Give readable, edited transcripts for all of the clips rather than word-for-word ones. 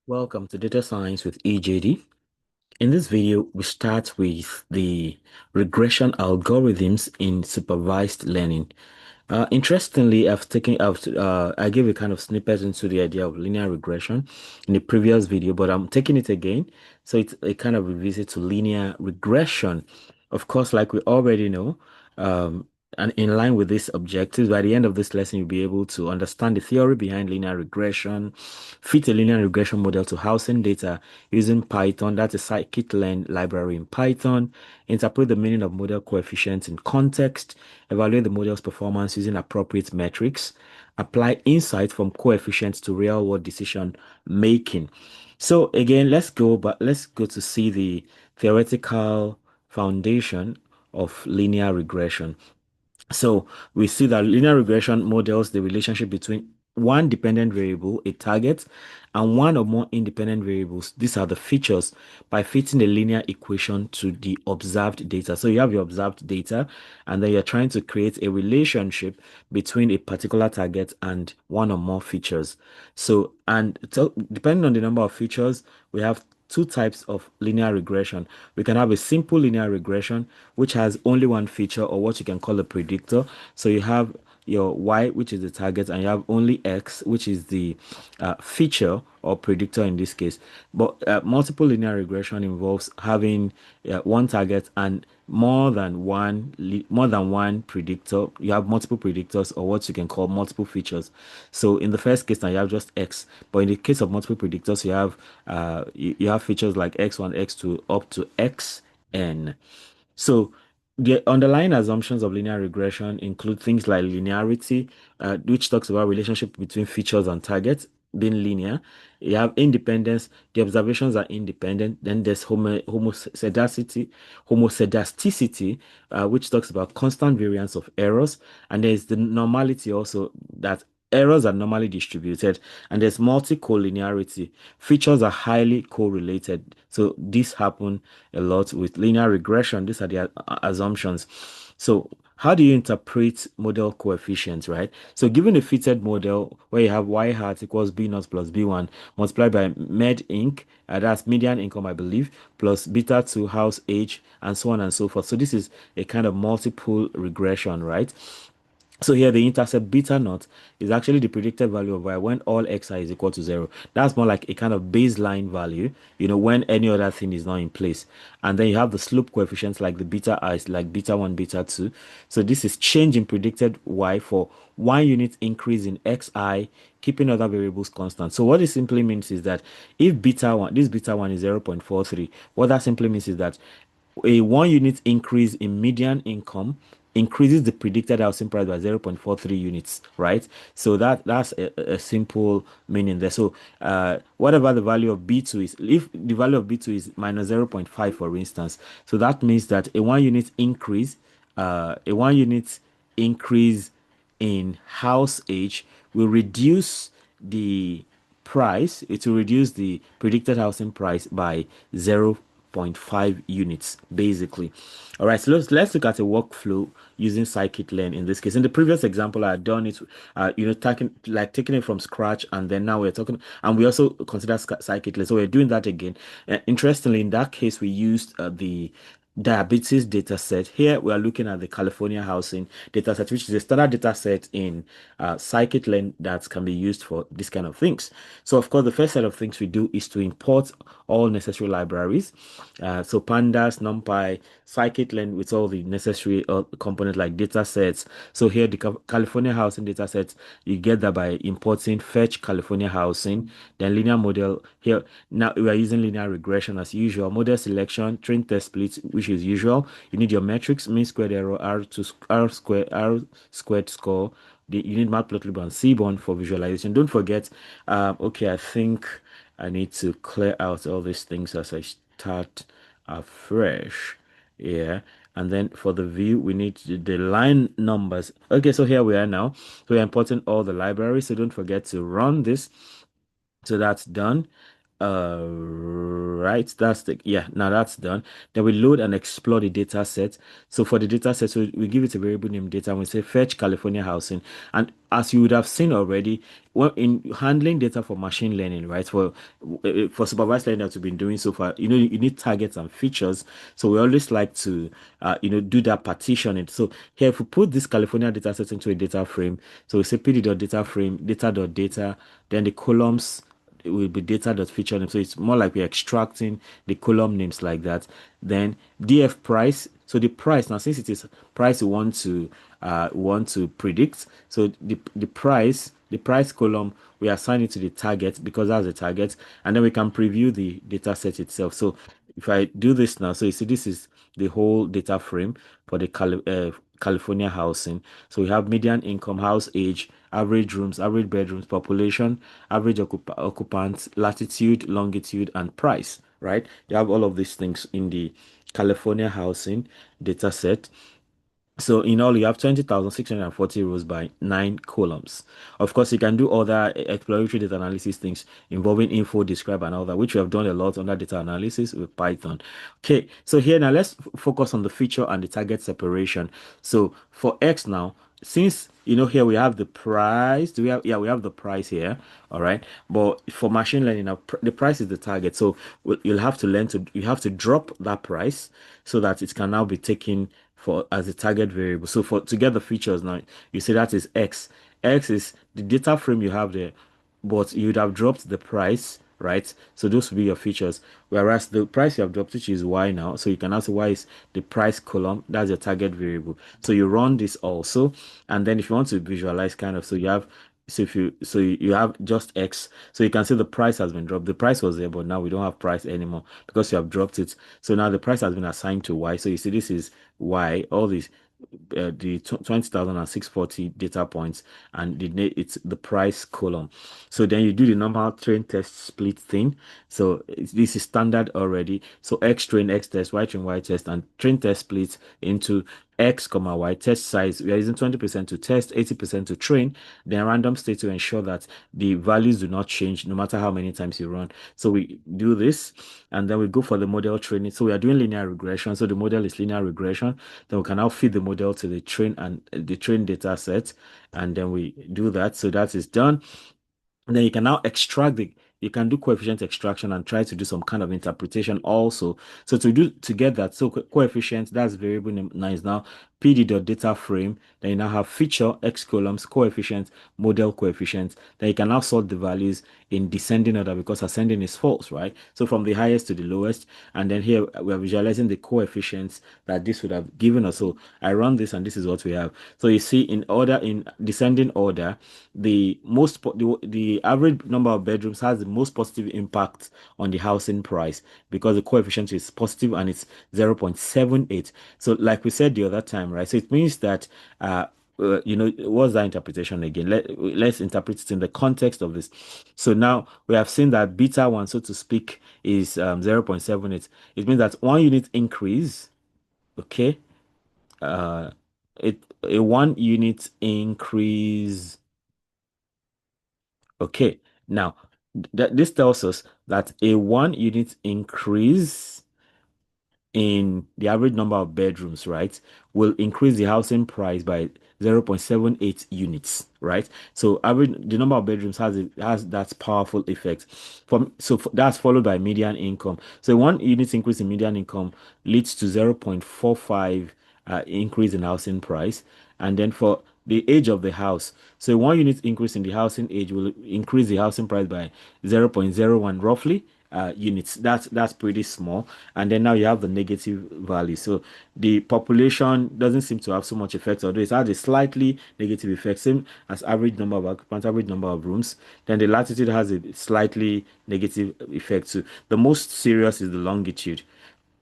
Welcome to Data Science with EJD. In this video, we start with the regression algorithms in supervised learning. Interestingly, I gave a kind of snippet into the idea of linear regression in the previous video, but I'm taking it again. So it's a kind of revisit to linear regression. Of course, like we already know, and in line with these objectives, by the end of this lesson, you'll be able to understand the theory behind linear regression, fit a linear regression model to housing data using Python, that's a scikit-learn library in Python, interpret the meaning of model coefficients in context, evaluate the model's performance using appropriate metrics, apply insight from coefficients to real-world decision making. So again, let's go to see the theoretical foundation of linear regression. So we see that linear regression models the relationship between one dependent variable, a target, and one or more independent variables. These are the features by fitting the linear equation to the observed data. So you have your observed data, and then you're trying to create a relationship between a particular target and one or more features. So depending on the number of features, we have two types of linear regression. We can have a simple linear regression, which has only one feature or what you can call a predictor. So you have your y, which is the target, and you have only x, which is the feature or predictor in this case. But multiple linear regression involves having one target and more than one predictor. You have multiple predictors or what you can call multiple features. So in the first case now you have just x, but in the case of multiple predictors you have features like x1, x2 up to xn. So the underlying assumptions of linear regression include things like linearity, which talks about relationship between features and targets being linear. You have independence, the observations are independent. Then there's homoscedasticity, which talks about constant variance of errors. And there's the normality also, that errors are normally distributed. And there's multicollinearity. Features are highly correlated. So this happen a lot with linear regression. These are the assumptions. So how do you interpret model coefficients, right? So given a fitted model where you have y hat equals b naught plus b1 multiplied by med inc, that's median income, I believe, plus beta 2 house age, and so on and so forth. So this is a kind of multiple regression, right? So here the intercept beta naught is actually the predicted value of y when all xi is equal to 0. That's more like a kind of baseline value, when any other thing is not in place. And then you have the slope coefficients like the beta i's, like beta 1, beta 2. So this is change in predicted y for 1 unit increase in xi, keeping other variables constant. So what this simply means is that if beta 1 is 0.43, what that simply means is that a 1 unit increase in median income increases the predicted housing price by 0.43 units, right? So that's a simple meaning there. So whatever the value of B2 is, if the value of B2 is minus 0.5, for instance, so that means that a 1 unit increase in house age will reduce the price, it will reduce the predicted housing price by 0.5 units, basically. All right, so let's look at a workflow using scikit-learn in this case. In the previous example, I had done it, taking it from scratch, and then now we're talking, and we also consider scikit-learn. So we're doing that again. Interestingly, in that case, we used the diabetes data set. Here we are looking at the California housing data set, which is a standard data set in scikit-learn that can be used for this kind of things. So of course, the first set of things we do is to import all necessary libraries. So pandas, numpy, scikit-learn with all the necessary components like data sets. So here the California housing data set, you get that by importing fetch California housing, then linear model. Here now we are using linear regression as usual, model selection, train test split, which is usual. You need your metrics, mean squared error, R squared score. You need matplotlib and seaborn for visualization. Don't forget, okay, I think I need to clear out all these things as I start afresh. Yeah. And then for the view, we need the line numbers. Okay, so here we are now. So we're importing all the libraries. So don't forget to run this. So that's done. Right, that's the yeah, now that's done. Then we load and explore the data set. So for the data set, so we give it a variable name data and we say fetch California housing. And as you would have seen already, well, in handling data for machine learning, right? For supervised learning that we've been doing so far, you need targets and features. So we always like to do that partitioning. So here, if we put this California data set into a data frame, so we say pd.data frame, data.data, then the columns it will be data.feature name. So it's more like we're extracting the column names like that. Then df price. So the price now, since it is price we want to predict. So the price column we assign it to the target because that's the target, and then we can preview the data set itself. So if I do this now, so you see this is the whole data frame for the California housing. So we have median income, house age, average rooms, average bedrooms, population, average occupants, latitude, longitude, and price, right? You have all of these things in the California housing data set. So in all, you have 20,640 rows by 9 columns. Of course, you can do other exploratory data analysis things involving info, describe, and all that, which we have done a lot under data analysis with Python. Okay, so here now let's focus on the feature and the target separation. So for X now, since here we have the price. Do we have? Yeah, we have the price here. All right. But for machine learning, now the price is the target. So you have to drop that price so that it can now be taken for as a target variable. So for to get the features now, you say that is X. X is the data frame you have there, but you'd have dropped the price, right? So those will be your features. Whereas the price you have dropped, which is Y now, so you can ask Y is the price column, that's your target variable. So you run this also, and then if you want to visualize kind of, so you have just X, so you can see the price has been dropped. The price was there, but now we don't have price anymore because you have dropped it. So now the price has been assigned to Y. So you see this is Y, all these the 20,640 data points, and it's the price column. So then you do the normal train test split thing. So this is standard already. So X train X test, Y train Y test, and train test split into X comma Y test size. We are using 20% to test, 80% to train, then random state to ensure that the values do not change no matter how many times you run. So we do this, and then we go for the model training. So we are doing linear regression. So the model is linear regression. Then we can now feed the model to the train data set, and then we do that. So that is done. And then you can now you can do coefficient extraction and try to do some kind of interpretation also. So to get that, so coefficient, that's variable name now is now pd.data frame. Then you now have feature, X columns, coefficient, model coefficient. Then you can now sort the values in descending order because ascending is false, right? So from the highest to the lowest. And then here we are visualizing the coefficients that this would have given us. So I run this and this is what we have. So you see in descending order, the average number of bedrooms has the most positive impact on the housing price because the coefficient is positive and it's 0.78. So like we said the other time, right? So it means that what's that interpretation again? Let's interpret it in the context of this. So now we have seen that beta one, so to speak, is 0.78. It means that 1 unit increase, okay, uh, a 1 unit increase. Okay, now this tells us that a 1 unit increase in the average number of bedrooms, right, will increase the housing price by 0.78 units, right? So average the number of bedrooms has that powerful effect. That's followed by median income. So 1 unit increase in median income leads to 0.45 increase in housing price, and then for the age of the house. So 1 unit increase in the housing age will increase the housing price by 0.01 roughly units. That's pretty small. And then now you have the negative value. So the population doesn't seem to have so much effect, although it has a slightly negative effect, same as average number of occupants, average number of rooms. Then the latitude has a slightly negative effect too. The most serious is the longitude.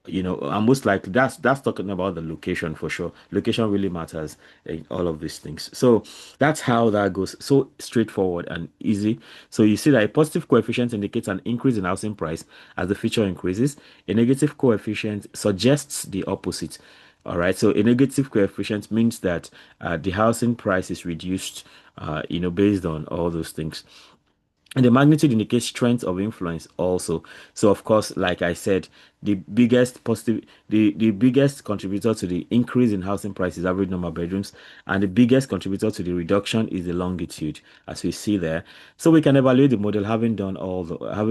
And most likely that's talking about the location for sure. Location really matters in all of these things. So that's how that goes. So straightforward and easy. So you see that a positive coefficient indicates an increase in housing price as the feature increases. A negative coefficient suggests the opposite. All right. So a negative coefficient means that the housing price is reduced, based on all those things. And the magnitude indicates strength of influence also. So of course, like I said, the biggest contributor to the increase in housing prices, average number of bedrooms, and the biggest contributor to the reduction is the longitude, as we see there. So we can evaluate the model, having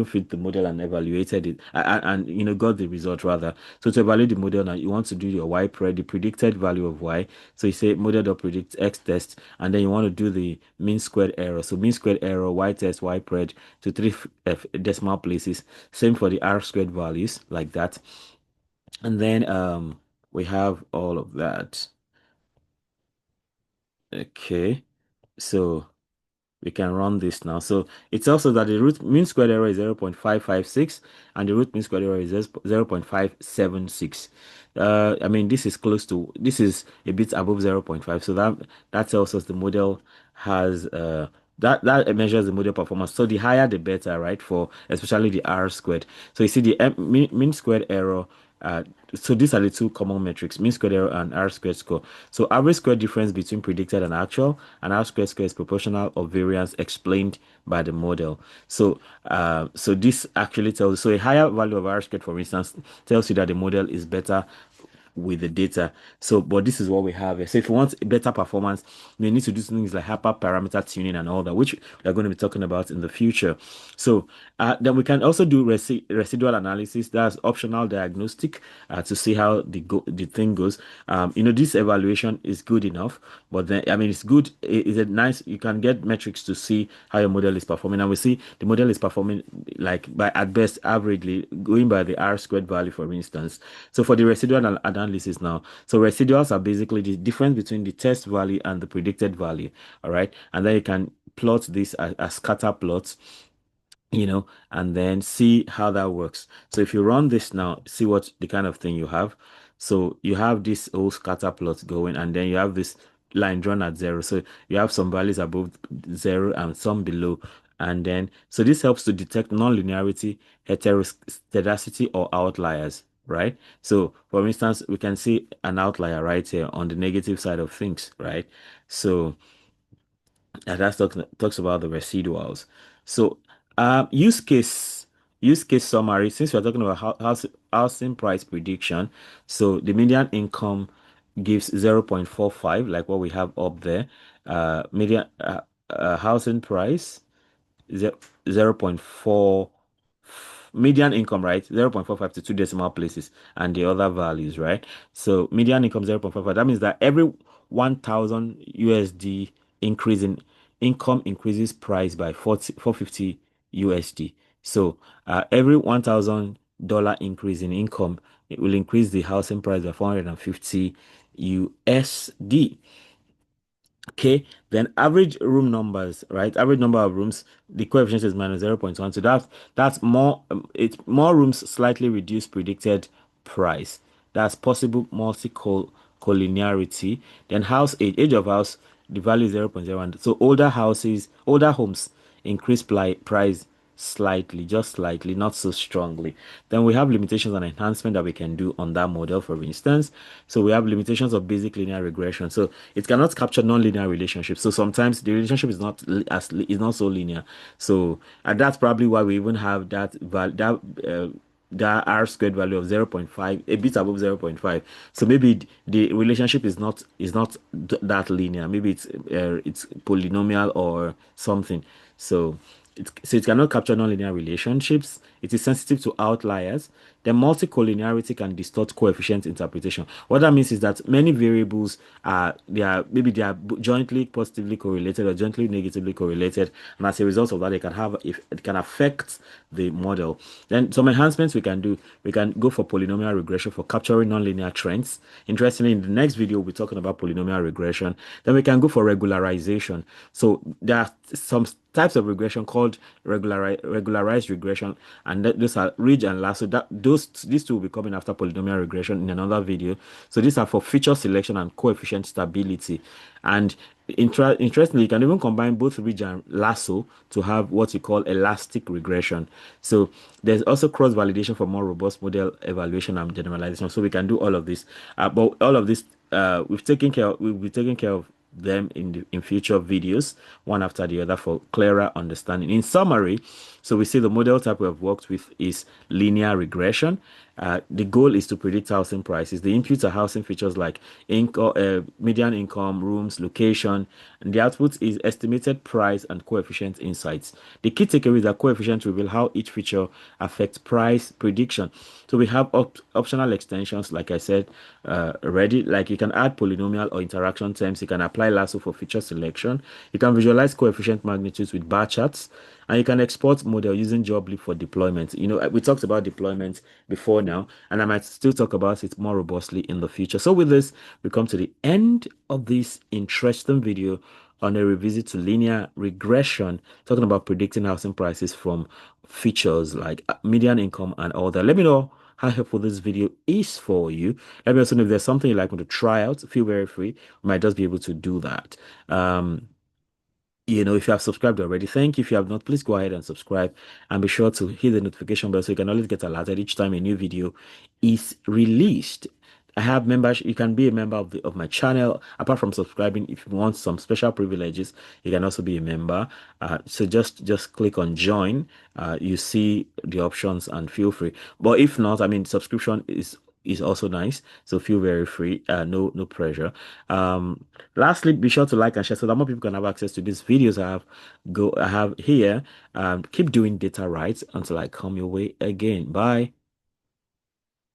fit the model and evaluated it, and got the result rather. So to evaluate the model now, you want to do your the predicted value of y. So you say model.predict x test, and then you want to do the mean squared error. So mean squared error, y test, y pred to three decimal places. Same for the r squared values, like that. And then we have all of that. Okay, so we can run this now. So it tells us that the root mean squared error is 0.556 and the root mean squared error is 0.576. I mean, this is a bit above zero point 0.5. So that tells us the model has that measures the model performance. So the higher the better, right? For especially the R squared. So you see the mean squared error. Uh, so these are the two common metrics, mean squared error and R squared score. So average square difference between predicted and actual, and R squared score is proportional of variance explained by the model. So this actually tells, so a higher value of R squared, for instance, tells you that the model is better with the data. So, but this is what we have here. So if you want better performance, you need to do things like hyperparameter tuning and all that, which we're going to be talking about in the future. So then we can also do residual analysis. That's optional diagnostic to see how the thing goes. This evaluation is good enough, but then I mean it's good. It's a nice. You can get metrics to see how your model is performing, and we see the model is performing like by at best averagely, going by the R squared value, for instance. So for the residual analysis now, so residuals are basically the difference between the test value and the predicted value. All right, and then you can plot this as scatter plots, and then see how that works. So if you run this now, see what the kind of thing you have. So you have this whole scatter plot going, and then you have this line drawn at zero. So you have some values above zero and some below. And then, so this helps to detect nonlinearity, heteroscedasticity, or outliers, right? So for instance, we can see an outlier right here on the negative side of things, right? So that talks about the residuals. So, use case summary. Since we're talking about housing price prediction, so the median income gives 0.45, like what we have up there. Median housing price ze- 0.4 median income, right? 0.45 to two decimal places and the other values, right? So median income 0.45. That means that every 1,000 USD increase in income increases price by 450 USD. So every $1,000 increase in income, it will increase the housing price by 450 USD. Okay, then average room numbers, right? Average number of rooms, the coefficient is minus 0.1. So that's more, it's more rooms, slightly reduced predicted price. That's possible collinearity. Then house age of house, the value is 0.01. So older homes increase price slightly, just slightly, not so strongly. Then we have limitations and enhancement that we can do on that model, for instance. So we have limitations of basic linear regression. So it cannot capture non-linear relationships. So sometimes the relationship is not so linear. So and that's probably why we even have that R squared value of 0.5, a bit above 0.5. So maybe the relationship is not that linear. Maybe it's polynomial or something. So it cannot capture nonlinear relationships. It is sensitive to outliers. The multicollinearity can distort coefficient interpretation. What that means is that many variables they are jointly positively correlated or jointly negatively correlated, and as a result of that, if it can affect the model. Then some enhancements we can do. We can go for polynomial regression for capturing nonlinear trends. Interestingly, in the next video, we'll be talking about polynomial regression. Then we can go for regularization. So there are some types of regression called regularized regression, and those are ridge and lasso. These two will be coming after polynomial regression in another video. So these are for feature selection and coefficient stability. And interestingly, you can even combine both ridge and lasso to have what you call elastic regression. So there's also cross validation for more robust model evaluation and generalization. So we can do all of this, but all of this we've be taking care of them in future videos, one after the other for clearer understanding. In summary, so we see the model type we have worked with is linear regression. The goal is to predict housing prices. The inputs are housing features like income, median income, rooms, location, and the output is estimated price and coefficient insights. The key takeaway is that coefficients reveal how each feature affects price prediction. So we have optional extensions, like I said, already. Like you can add polynomial or interaction terms. You can apply lasso for feature selection. You can visualize coefficient magnitudes with bar charts, and you can export model using JobLib for deployment. You know, we talked about deployment before now, and I might still talk about it more robustly in the future. So with this, we come to the end of this interesting video on a revisit to linear regression, talking about predicting housing prices from features like median income and all that. Let me know how helpful this video is for you. Let me also know if there's something you'd like me to try out. Feel very free. We might just be able to do that. If you have subscribed already, thank you. If you have not, please go ahead and subscribe and be sure to hit the notification bell so you can always get alerted each time a new video is released. I have members. You can be a member of my channel. Apart from subscribing, if you want some special privileges, you can also be a member. So just click on join. You see the options and feel free. But if not, I mean, subscription is also nice. So feel very free. No pressure. Lastly, be sure to like and share so that more people can have access to these videos I have here. Keep doing data right until I come your way again. Bye.